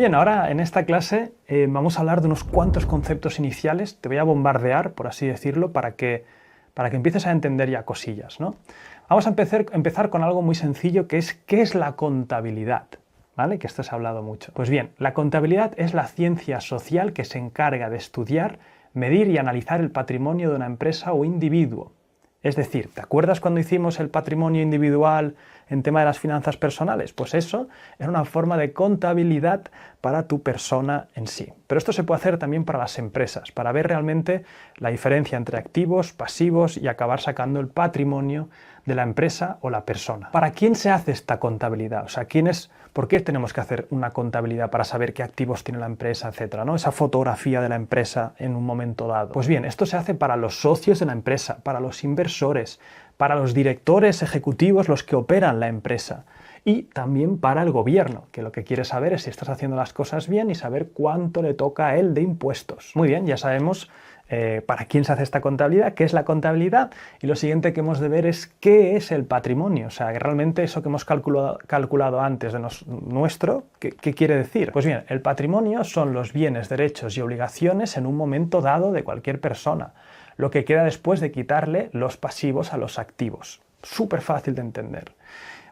bien, ahora en esta clase vamos a hablar de unos cuantos conceptos iniciales. Te voy a bombardear, por así decirlo, para que empieces a entender ya cosillas, ¿no? Vamos a empezar con algo muy sencillo, que es ¿qué es la contabilidad? ¿Vale? Que esto se ha hablado mucho. Pues bien, la contabilidad es la ciencia social que se encarga de estudiar, medir y analizar el patrimonio de una empresa o individuo. Es decir, ¿te acuerdas cuando hicimos el patrimonio individual en tema de las finanzas personales? Pues eso era una forma de contabilidad para tu persona en sí. Pero esto se puede hacer también para las empresas, para ver realmente la diferencia entre activos, pasivos y acabar sacando el patrimonio de la empresa o la persona. ¿Para quién se hace esta contabilidad? O sea, ¿por qué tenemos que hacer una contabilidad para saber qué activos tiene la empresa, etcétera, ¿no? Esa fotografía de la empresa en un momento dado. Pues bien, esto se hace para los socios de la empresa, para los inversores, para los directores ejecutivos, los que operan la empresa, y también para el gobierno, que lo que quiere saber es si estás haciendo las cosas bien y saber cuánto le toca a él de impuestos. Muy bien, ya sabemos para quién se hace esta contabilidad, qué es la contabilidad, y lo siguiente que hemos de ver es qué es el patrimonio, o sea, realmente eso que hemos calculado antes de nuestro, ¿qué quiere decir? Pues bien, el patrimonio son los bienes, derechos y obligaciones en un momento dado de cualquier persona, lo que queda después de quitarle los pasivos a los activos. Súper fácil de entender.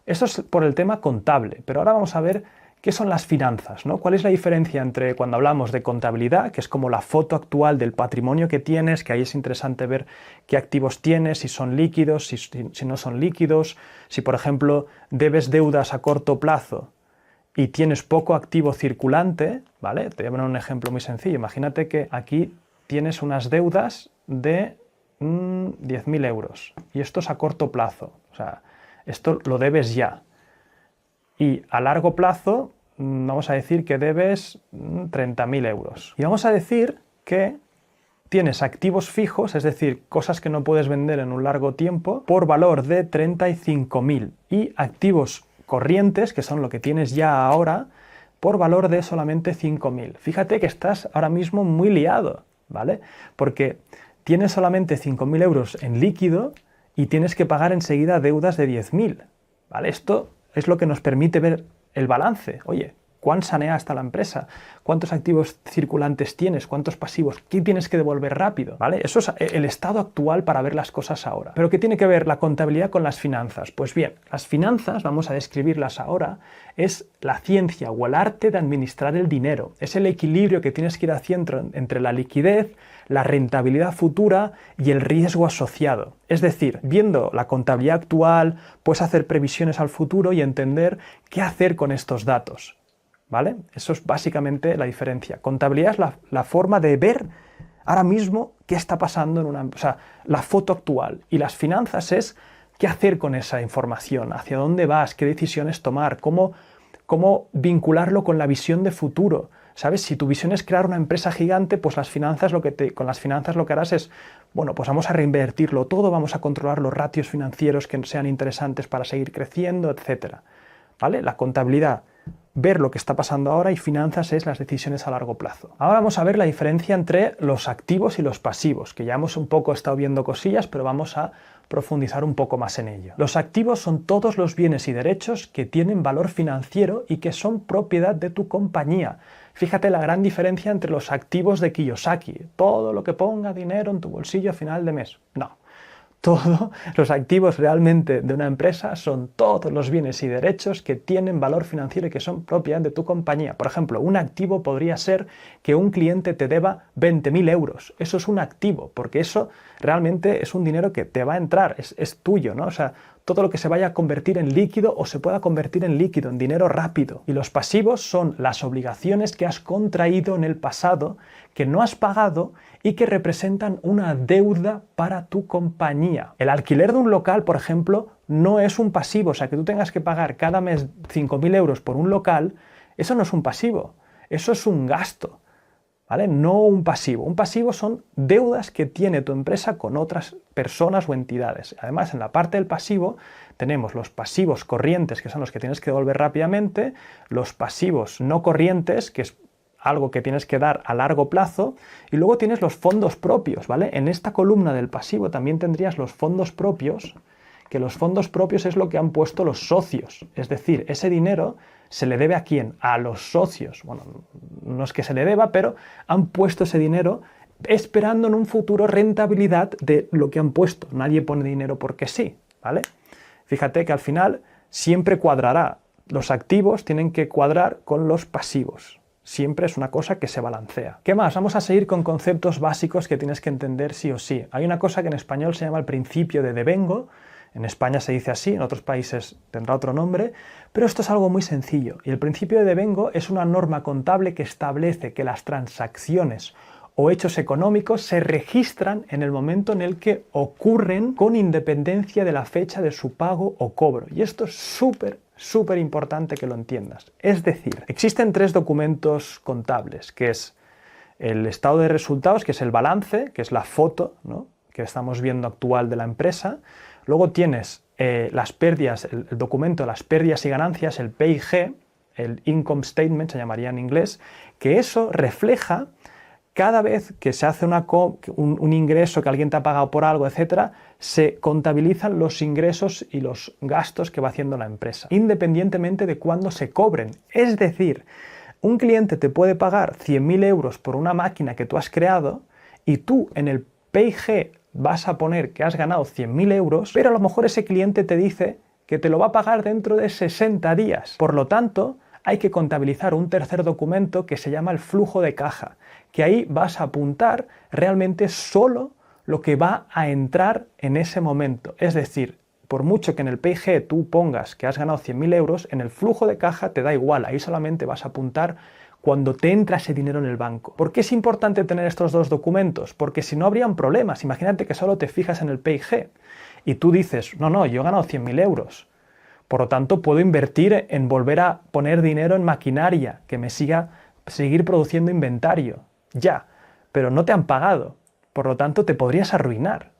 Eso es por el tema contable, pero ahora vamos a ver qué son las finanzas, ¿no? ¿Cuál es la diferencia entre cuando hablamos de contabilidad, que es como la foto actual del patrimonio que tienes, que ahí es interesante ver qué activos tienes, si son líquidos, si no son líquidos, si por ejemplo debes deudas a corto plazo y tienes poco activo circulante, ¿vale? Te voy a poner un ejemplo muy sencillo. Imagínate que aquí tienes unas deudas de 10.000 euros y esto es a corto plazo, o sea, esto lo debes ya. Y a largo plazo vamos a decir que debes 30.000 euros. Y vamos a decir que tienes activos fijos, es decir, cosas que no puedes vender en un largo tiempo, por valor de 35.000. Y activos corrientes, que son lo que tienes ya ahora, por valor de solamente 5.000. Fíjate que estás ahora mismo muy liado, ¿vale? Porque tienes solamente 5.000 euros en líquido y tienes que pagar enseguida deudas de 10.000, ¿vale? Esto es lo que nos permite ver el balance. Oye, ¿cuán saneada está la empresa? ¿Cuántos activos circulantes tienes? ¿Cuántos pasivos? ¿Qué tienes que devolver rápido? ¿Vale? Eso es el estado actual para ver las cosas ahora. ¿Pero qué tiene que ver la contabilidad con las finanzas? Pues bien, las finanzas, vamos a describirlas ahora, es la ciencia o el arte de administrar el dinero. Es el equilibrio que tienes que ir haciendo entre la liquidez, la rentabilidad futura y el riesgo asociado. Es decir, viendo la contabilidad actual, puedes hacer previsiones al futuro y entender qué hacer con estos datos, ¿vale? Eso es básicamente la diferencia. Contabilidad es la forma de ver ahora mismo qué está pasando o sea, la foto actual. Y las finanzas es qué hacer con esa información, hacia dónde vas, qué decisiones tomar, cómo vincularlo con la visión de futuro. ¿Sabes? Si tu visión es crear una empresa gigante, pues con las finanzas lo que harás es, bueno, pues vamos a reinvertirlo todo, vamos a controlar los ratios financieros que sean interesantes para seguir creciendo, etc. ¿Vale? La contabilidad, ver lo que está pasando ahora, y finanzas es las decisiones a largo plazo. Ahora vamos a ver la diferencia entre los activos y los pasivos, que ya hemos un poco estado viendo cosillas, pero vamos a profundizar un poco más en ello. Los activos son todos los bienes y derechos que tienen valor financiero y que son propiedad de tu compañía. Fíjate la gran diferencia entre los activos de Kiyosaki. Todo lo que ponga dinero en tu bolsillo a final de mes. No. Todos los activos realmente de una empresa son todos los bienes y derechos que tienen valor financiero y que son propiedad de tu compañía. Por ejemplo, un activo podría ser que un cliente te deba 20.000 euros. Eso es un activo, porque eso realmente es un dinero que te va a entrar, es tuyo, ¿no? O sea, todo lo que se vaya a convertir en líquido o se pueda convertir en líquido, en dinero rápido. Y los pasivos son las obligaciones que has contraído en el pasado, que no has pagado y que representan una deuda para tu compañía. El alquiler de un local, por ejemplo, no es un pasivo. O sea, que tú tengas que pagar cada mes 5.000 euros por un local, eso no es un pasivo, eso es un gasto, ¿vale? No un pasivo. Un pasivo son deudas que tiene tu empresa con otras personas o entidades. Además, en la parte del pasivo tenemos los pasivos corrientes, que son los que tienes que devolver rápidamente, los pasivos no corrientes, que es algo que tienes que dar a largo plazo, y luego tienes los fondos propios, ¿vale? En esta columna del pasivo también tendrías los fondos propios, que los fondos propios es lo que han puesto los socios, es decir, ese dinero ¿Se le debe a quién? A los socios. Bueno, no es que se le deba, pero han puesto ese dinero esperando en un futuro rentabilidad de lo que han puesto. Nadie pone dinero porque sí, ¿vale? Fíjate que al final siempre cuadrará. Los activos tienen que cuadrar con los pasivos. Siempre es una cosa que se balancea. ¿Qué más? Vamos a seguir con conceptos básicos que tienes que entender sí o sí. Hay una cosa que en español se llama el principio de devengo. En España se dice así, en otros países tendrá otro nombre, pero esto es algo muy sencillo. Y el principio de devengo es una norma contable que establece que las transacciones o hechos económicos se registran en el momento en el que ocurren con independencia de la fecha de su pago o cobro. Y esto es súper importante que lo entiendas. Es decir, existen 3 documentos contables, que es el estado de resultados, que es el balance, que es la foto, ¿no?, que estamos viendo actual de la empresa. Luego tienes las pérdidas, el documento de las pérdidas y ganancias, el PIG, el Income Statement se llamaría en inglés, que eso refleja cada vez que se hace un ingreso, que alguien te ha pagado por algo, etcétera, se contabilizan los ingresos y los gastos que va haciendo la empresa, independientemente de cuándo se cobren. Es decir, un cliente te puede pagar 100.000 euros por una máquina que tú has creado y tú en el PIG vas a poner que has ganado 100.000 euros, pero a lo mejor ese cliente te dice que te lo va a pagar dentro de 60 días. Por lo tanto, hay que contabilizar un tercer documento que se llama el flujo de caja, que ahí vas a apuntar realmente solo lo que va a entrar en ese momento. Es decir, por mucho que en el PIG tú pongas que has ganado 100.000 euros, en el flujo de caja te da igual, ahí solamente vas a apuntar cuando te entra ese dinero en el banco. ¿Por qué es importante tener estos 2 documentos? Porque si no habrían problemas. Imagínate que solo te fijas en el PIG y tú dices, no, yo he ganado 100.000 euros. Por lo tanto, puedo invertir en volver a poner dinero en maquinaria, que me seguir produciendo inventario. Ya, pero no te han pagado. Por lo tanto, te podrías arruinar.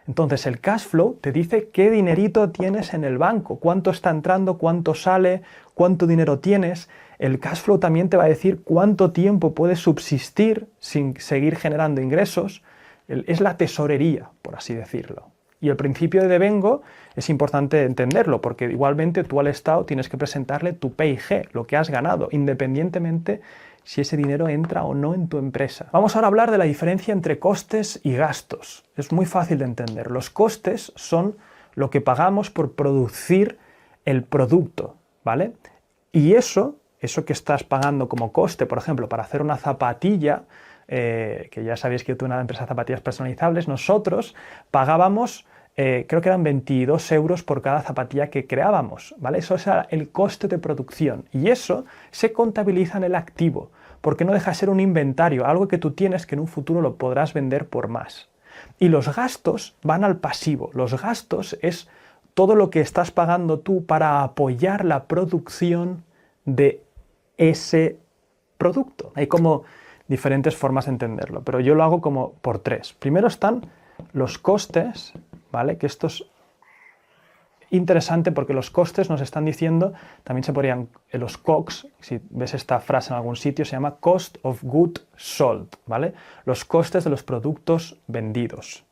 Entonces, el cash flow te dice qué dinerito tienes en el banco, cuánto está entrando, cuánto sale, cuánto dinero tienes. El cash flow también te va a decir cuánto tiempo puedes subsistir sin seguir generando ingresos. Es la tesorería, por así decirlo. Y el principio de devengo es importante entenderlo, porque igualmente tú al Estado tienes que presentarle tu PIG, lo que has ganado, independientemente si ese dinero entra o no en tu empresa. Vamos ahora a hablar de la diferencia entre costes y gastos. Es muy fácil de entender. Los costes son lo que pagamos por producir el producto, ¿vale? Y eso que estás pagando como coste, por ejemplo, para hacer una zapatilla, que ya sabéis que yo tuve una empresa de zapatillas personalizables, nosotros pagábamos, creo que eran 22 euros por cada zapatilla que creábamos, ¿vale? Eso es el coste de producción y eso se contabiliza en el activo, porque no deja de ser un inventario, algo que tú tienes que en un futuro lo podrás vender por más. Y los gastos van al pasivo. Los gastos es todo lo que estás pagando tú para apoyar la producción de ese producto. Hay como diferentes formas de entenderlo, pero yo lo hago como por 3. Primero están los costes, ¿vale? Que esto es interesante porque los costes nos están diciendo, también se podrían, los COGS, si ves esta frase en algún sitio, se llama Cost of Goods Sold, ¿vale? Los costes de los productos vendidos.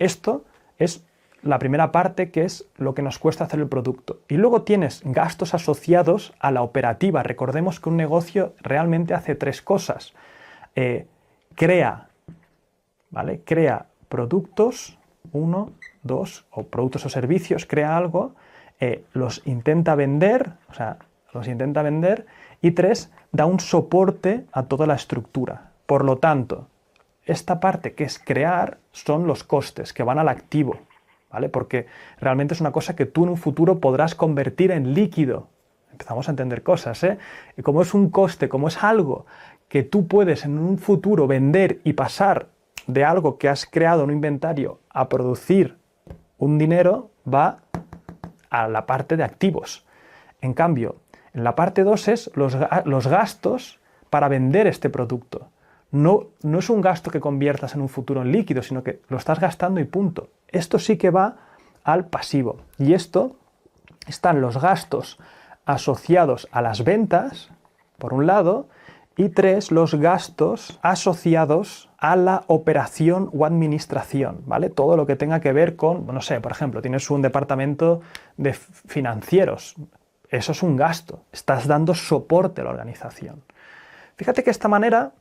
Esto es la primera parte, que es lo que nos cuesta hacer el producto. Y luego tienes gastos asociados a la operativa. Recordemos que un negocio realmente hace 3 cosas. Crea, ¿vale? Crea productos, 1, 2, o productos o servicios, crea algo, los intenta vender, y 3, da un soporte a toda la estructura. Por lo tanto, esta parte que es crear son los costes que van al activo, ¿vale? Porque realmente es una cosa que tú en un futuro podrás convertir en líquido. Empezamos a entender cosas, ¿eh? Y como es un coste, como es algo que tú puedes en un futuro vender y pasar de algo que has creado en un inventario a producir un dinero, va a la parte de activos. En cambio, en la parte 2 es los gastos para vender este producto. No es un gasto que conviertas en un futuro en líquido, sino que lo estás gastando y punto. Esto sí que va al pasivo. Y esto están los gastos asociados a las ventas, por un lado, y 3, los gastos asociados a la operación o administración, ¿vale? Todo lo que tenga que ver con, no sé, por ejemplo, tienes un departamento de financieros. eso es un gasto, estás dando soporte a la organización. Fíjate que de esta manera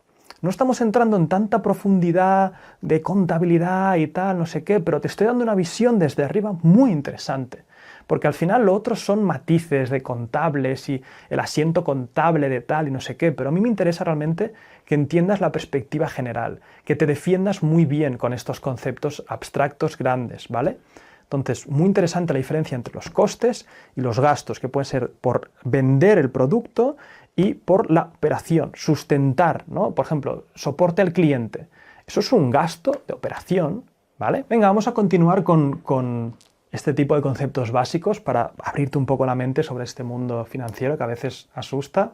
no estamos entrando en tanta profundidad de contabilidad y tal, no sé qué, pero te estoy dando una visión desde arriba muy interesante. Porque al final lo otro son matices de contables y el asiento contable de tal y no sé qué, pero a mí me interesa realmente que entiendas la perspectiva general, que te defiendas muy bien con estos conceptos abstractos grandes, ¿vale? Entonces, muy interesante la diferencia entre los costes y los gastos, que pueden ser por vender el producto y por la operación, sustentar, ¿no? Por ejemplo, soporte al cliente. Eso es un gasto de operación, ¿vale? Venga, vamos a continuar con este tipo de conceptos básicos para abrirte un poco la mente sobre este mundo financiero que a veces asusta.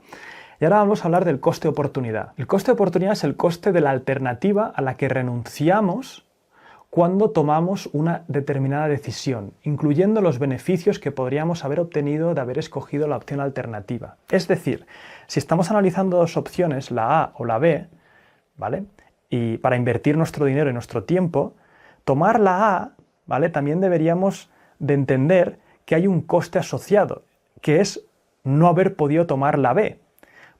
Y ahora vamos a hablar del coste de oportunidad. El coste de oportunidad es el coste de la alternativa a la que renunciamos cuando tomamos una determinada decisión, incluyendo los beneficios que podríamos haber obtenido de haber escogido la opción alternativa. Es decir, si estamos analizando dos opciones, la A o la B, ¿vale? Y para invertir nuestro dinero y nuestro tiempo, tomar la A, ¿vale? También deberíamos de entender que hay un coste asociado, que es no haber podido tomar la B.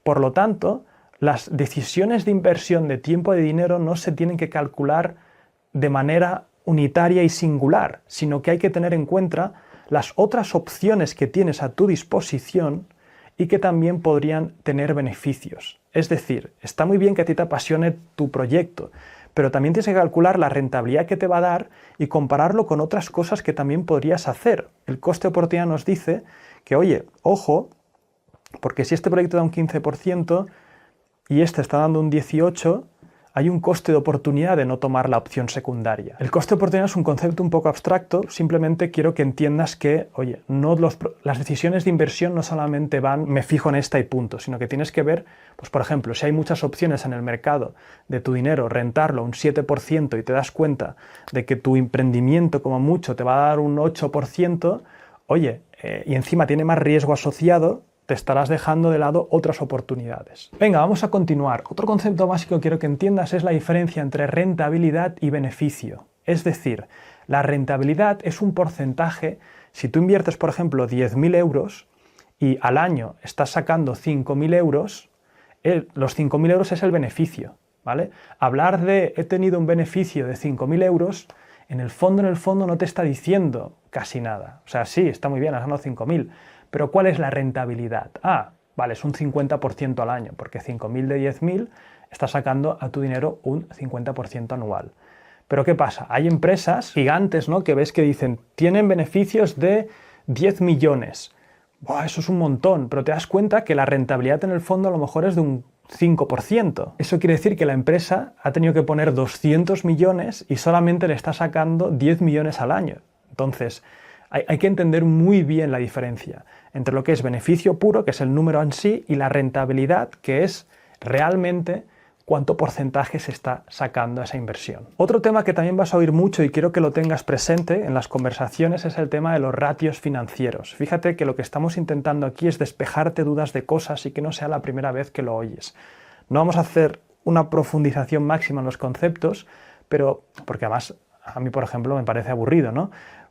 Por lo tanto, las decisiones de inversión de tiempo y de dinero no se tienen que calcular de manera unitaria y singular, sino que hay que tener en cuenta las otras opciones que tienes a tu disposición y que también podrían tener beneficios. Es decir, está muy bien que a ti te apasione tu proyecto, pero también tienes que calcular la rentabilidad que te va a dar y compararlo con otras cosas que también podrías hacer. El coste de oportunidad nos dice que, oye, ojo, porque si este proyecto da un 15% y este está dando un 18%, hay un coste de oportunidad de no tomar la opción secundaria. El coste de oportunidad es un concepto un poco abstracto, simplemente quiero que entiendas que, oye, las decisiones de inversión no solamente van, me fijo en esta y punto, sino que tienes que ver, pues por ejemplo, si hay muchas opciones en el mercado de tu dinero, rentarlo un 7% y te das cuenta de que tu emprendimiento como mucho te va a dar un 8%, oye, y encima tiene más riesgo asociado, te estarás dejando de lado otras oportunidades. Venga, vamos a continuar. Otro concepto básico que quiero que entiendas es la diferencia entre rentabilidad y beneficio. Es decir, la rentabilidad es un porcentaje. Si tú inviertes, por ejemplo, 10.000 euros y al año estás sacando 5.000 euros, los 5.000 euros es el beneficio, ¿vale? Hablar de he tenido un beneficio de 5.000 euros, en el fondo no te está diciendo casi nada. O sea, sí, está muy bien, has ganado 5.000, pero ¿cuál es la rentabilidad? Ah, vale, es un 50% al año, porque 5.000 de 10.000 estás sacando a tu dinero un 50% anual. Pero ¿qué pasa? Hay empresas gigantes, ¿no?, que ves que dicen, tienen beneficios de 10 millones. ¡Buah, eso es un montón! Pero te das cuenta que la rentabilidad en el fondo a lo mejor es de un 5%. Eso quiere decir que la empresa ha tenido que poner 200 millones y solamente le está sacando 10 millones al año. Entonces, hay que entender muy bien la diferencia entre lo que es beneficio puro, que es el número en sí, y la rentabilidad, que es realmente cuánto porcentaje se está sacando a esa inversión. Otro tema que también vas a oír mucho y quiero que lo tengas presente en las conversaciones es el tema de los ratios financieros. Fíjate que lo que estamos intentando aquí es despejarte dudas de cosas y que no sea la primera vez que lo oyes. No vamos a hacer una profundización máxima en los conceptos, pero porque además a mí, por ejemplo, me parece aburrido, ¿no?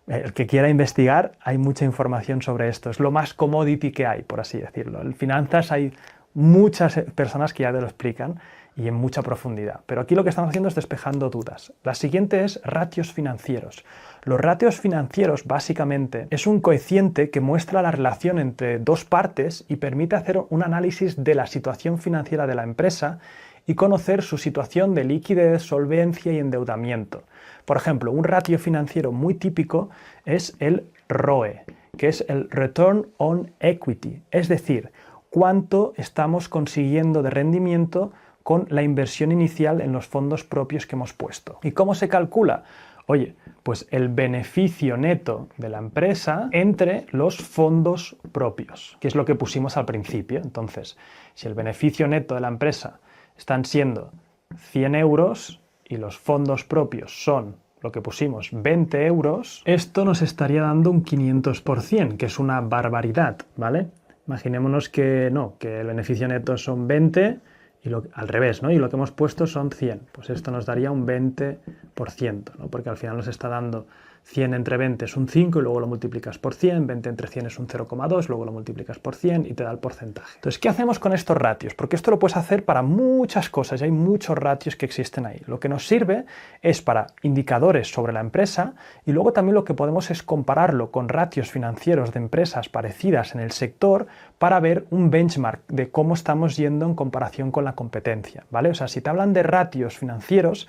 El que quiera investigar, hay mucha información sobre esto. Es lo más commodity que hay, por así decirlo. En finanzas hay muchas personas que ya te lo explican y en mucha profundidad. Pero aquí lo que estamos haciendo es despejando dudas. La siguiente es ratios financieros. Los ratios financieros, básicamente, es un coeficiente que muestra la relación entre dos partes y permite hacer un análisis de la situación financiera de la empresa y conocer su situación de liquidez, solvencia y endeudamiento. Por ejemplo, un ratio financiero muy típico es el ROE, que es el Return on Equity, es decir, cuánto estamos consiguiendo de rendimiento con la inversión inicial en los fondos propios que hemos puesto. ¿Y cómo se calcula? Oye, pues el beneficio neto de la empresa entre los fondos propios, que es lo que pusimos al principio. Entonces, si el beneficio neto de la empresa están siendo 100 euros y los fondos propios son, lo que pusimos, 20 euros, esto nos estaría dando un 500%, que es una barbaridad, ¿vale? Imaginémonos que no, que el beneficio neto son 20 y al revés, ¿no? Y lo que hemos puesto son 100. Pues esto nos daría un 20%. 100%, ¿no? Porque al final nos está dando 100 entre 20 es un 5 y luego lo multiplicas por 100, 20 entre 100 es un 0,2, luego lo multiplicas por 100 y te da el porcentaje. Entonces, ¿qué hacemos con estos ratios? Porque esto lo puedes hacer para muchas cosas y hay muchos ratios que existen ahí. Lo que nos sirve es para indicadores sobre la empresa y luego también lo que podemos es compararlo con ratios financieros de empresas parecidas en el sector para ver un benchmark de cómo estamos yendo en comparación con la competencia, ¿vale? O sea, si te hablan de ratios financieros,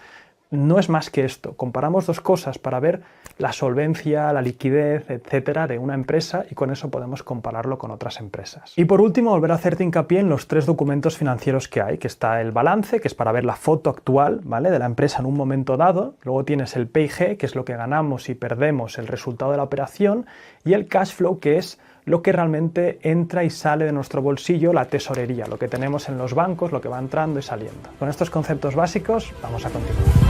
no es más que esto. Comparamos dos cosas para ver la solvencia, la liquidez, etcétera, de una empresa y con eso podemos compararlo con otras empresas. Y por último, volver a hacerte hincapié en los 3 documentos financieros que hay, que está el balance, que es para ver la foto actual, ¿vale?, de la empresa en un momento dado. Luego tienes el P&G, que es lo que ganamos y perdemos, el resultado de la operación, y el cash flow, que es lo que realmente entra y sale de nuestro bolsillo, la tesorería, lo que tenemos en los bancos, lo que va entrando y saliendo. Con estos conceptos básicos, vamos a continuar.